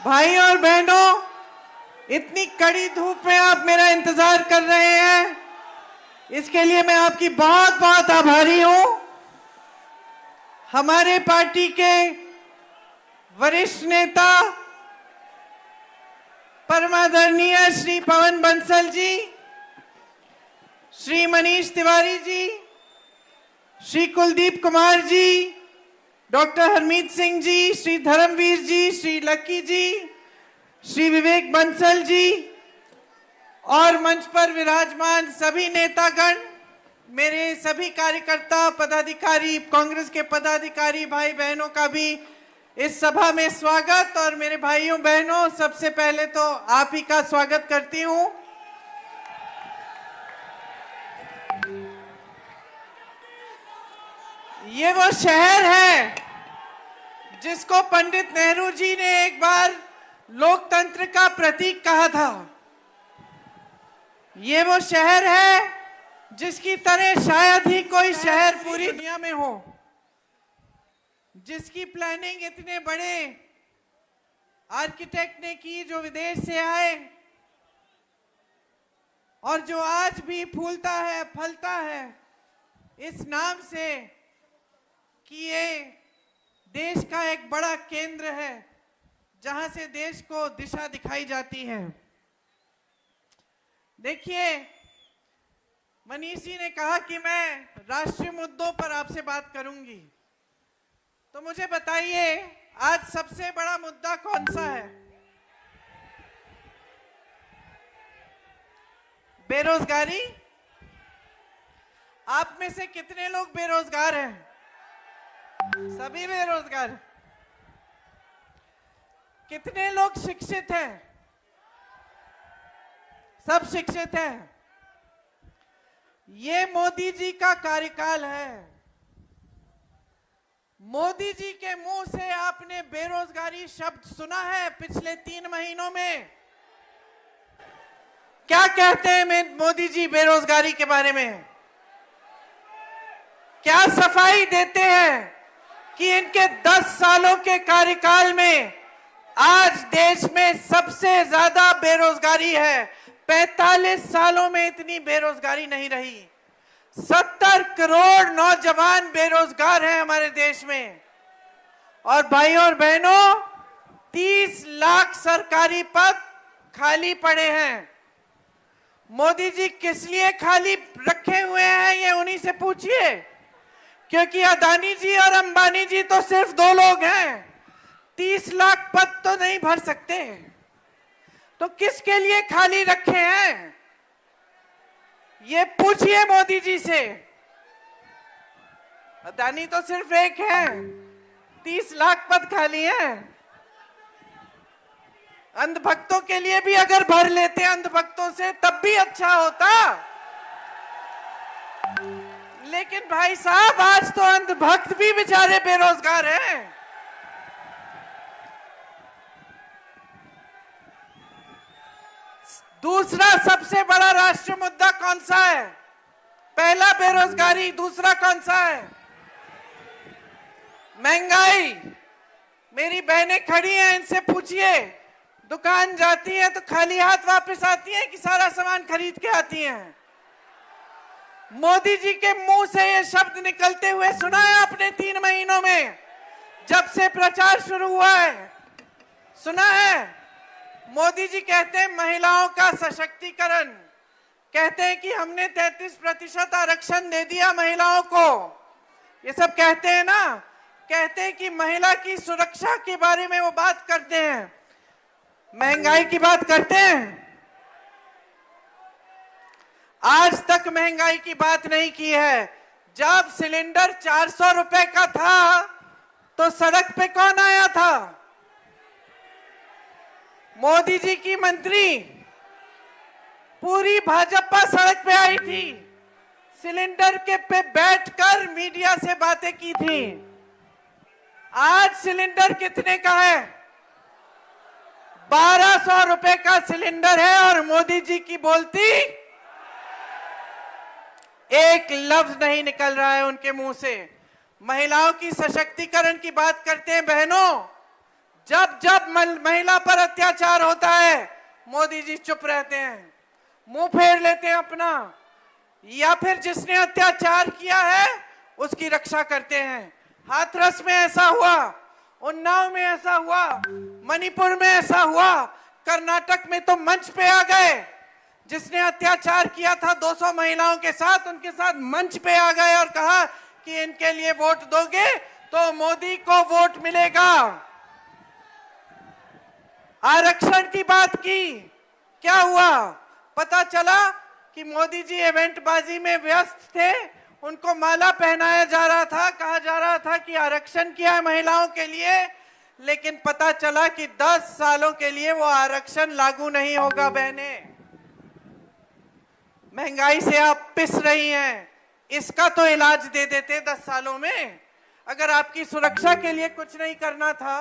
भाई और बहनों, इतनी कड़ी धूप में आप मेरा इंतजार कर रहे हैं, इसके लिए मैं आपकी बहुत बहुत आभारी हूं। हमारे पार्टी के वरिष्ठ नेता परमादरणीय श्री पवन बंसल जी, श्री मनीष तिवारी जी, श्री कुलदीप कुमार जी, डॉक्टर हरमीत सिंह जी, श्री धर्मवीर जी, श्री लक्की जी, श्री विवेक बंसल जी और मंच पर विराजमान सभी नेतागण, मेरे सभी कार्यकर्ता पदाधिकारी, कांग्रेस के पदाधिकारी भाई बहनों का भी इस सभा में स्वागत। और मेरे भाइयों बहनों, सबसे पहले तो आप ही का स्वागत करती हूं। ये वो शहर है जिसको पंडित नेहरू जी ने एक बार लोकतंत्र का प्रतीक कहा था। ये वो शहर है जिसकी तरह शायद ही कोई शहर पूरी दुनिया में हो, जिसकी प्लानिंग इतने बड़े आर्किटेक्ट ने की जो विदेश से आए और जो आज भी फूलता है फलता है इस नाम से कि ये देश का एक बड़ा केंद्र है जहां से देश को दिशा दिखाई जाती है। देखिए, मनीष जी ने कहा कि मैं राष्ट्रीय मुद्दों पर आपसे बात करूंगी, तो मुझे बताइए आज सबसे बड़ा मुद्दा कौन सा है? बेरोजगारी। आप में से कितने लोग बेरोजगार हैं? सभी बेरोजगार। कितने लोग शिक्षित हैं? सब शिक्षित हैं। ये मोदी जी का कार्यकाल है। मोदी जी के मुंह से आपने बेरोजगारी शब्द सुना है पिछले 3 महीनों में? क्या कहते हैं मोदी जी बेरोजगारी के बारे में? क्या सफाई देते हैं कि इनके 10 सालों के कार्यकाल में आज देश में सबसे ज्यादा बेरोजगारी है। 45 सालों में इतनी बेरोजगारी नहीं रही। 70 करोड़ नौजवान बेरोजगार हैं हमारे देश में। और भाइयों और बहनों, 30 लाख सरकारी पद खाली पड़े हैं। मोदी जी किस लिए खाली रखे हुए हैं ये उन्हीं से पूछिए, क्योंकि अदानी जी और अंबानी जी तो सिर्फ 2 लोग हैं, 30 लाख पद तो नहीं भर सकते। तो किसके लिए खाली रखे हैं ये पूछिए मोदी जी से। अदानी तो सिर्फ एक है, 30 लाख पद खाली हैं। अंधभक्तों के लिए भी अगर भर लेते अंधभक्तों से तब भी अच्छा होता। लेकिन भाई साहब, आज तो अंधभक्त भी बेचारे बेरोजगार हैं। दूसरा सबसे बड़ा राष्ट्रीय मुद्दा कौन सा है? पहला बेरोजगारी, दूसरा कौन सा है? महंगाई। मेरी बहनें खड़ी हैं, इनसे पूछिए, दुकान जाती है तो खाली हाथ वापस आती हैं कि सारा सामान खरीद के आती हैं? मोदी जी के मुंह से ये शब्द निकलते हुए सुना है आपने 3 महीनों में, जब से प्रचार शुरू हुआ है? सुना है? मोदी जी कहते हैं महिलाओं का सशक्तिकरण, कहते हैं कि हमने 33% आरक्षण दे दिया महिलाओं को। ये सब कहते हैं ना, कहते हैं कि महिला की सुरक्षा के बारे में वो बात करते हैं। महंगाई की बात करते हैं? आज तक महंगाई की बात नहीं की है। जब सिलेंडर 400 रुपए का था तो सड़क पे कौन आया था? मोदी जी की मंत्री, पूरी भाजपा सड़क पे आई थी, सिलेंडर के पे बैठकर मीडिया से बातें की थी। आज सिलेंडर कितने का है? 1200 रुपए का सिलेंडर है और मोदी जी की बोलती एक लफ्ज नहीं निकल रहा है उनके मुंह से। महिलाओं की सशक्तिकरण की बात करते हैं बहनों। जब जब महिला पर अत्याचार होता है मोदी जी चुप रहते हैं, मुंह फेर लेते हैं अपना, या फिर जिसने अत्याचार किया है उसकी रक्षा करते हैं। हाथरस में ऐसा हुआ, उन्नाव में ऐसा हुआ, मणिपुर में ऐसा हुआ, कर्नाटक में तो मंच पे आ गए। जिसने अत्याचार किया था 200 महिलाओं के साथ, उनके साथ मंच पे आ गए और कहा कि इनके लिए वोट दोगे तो मोदी को वोट मिलेगा। आरक्षण की बात की, क्या हुआ? पता चला कि मोदी जी इवेंट बाजी में व्यस्त थे, उनको माला पहनाया जा रहा था, कहा जा रहा था कि आरक्षण किया है महिलाओं के लिए, लेकिन पता चला कि 10 सालों के लिए वो आरक्षण लागू नहीं होगा। बहने, महंगाई से आप पिस रही हैं, इसका तो इलाज दे देते 10 सालों में। अगर आपकी सुरक्षा के लिए कुछ नहीं करना था,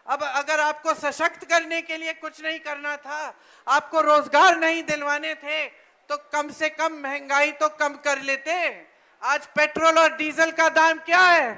अब अगर आपको सशक्त करने के लिए कुछ नहीं करना था, आपको रोजगार नहीं दिलवाने थे, तो कम से कम महंगाई तो कम कर लेते। आज पेट्रोल और डीजल का दाम क्या है?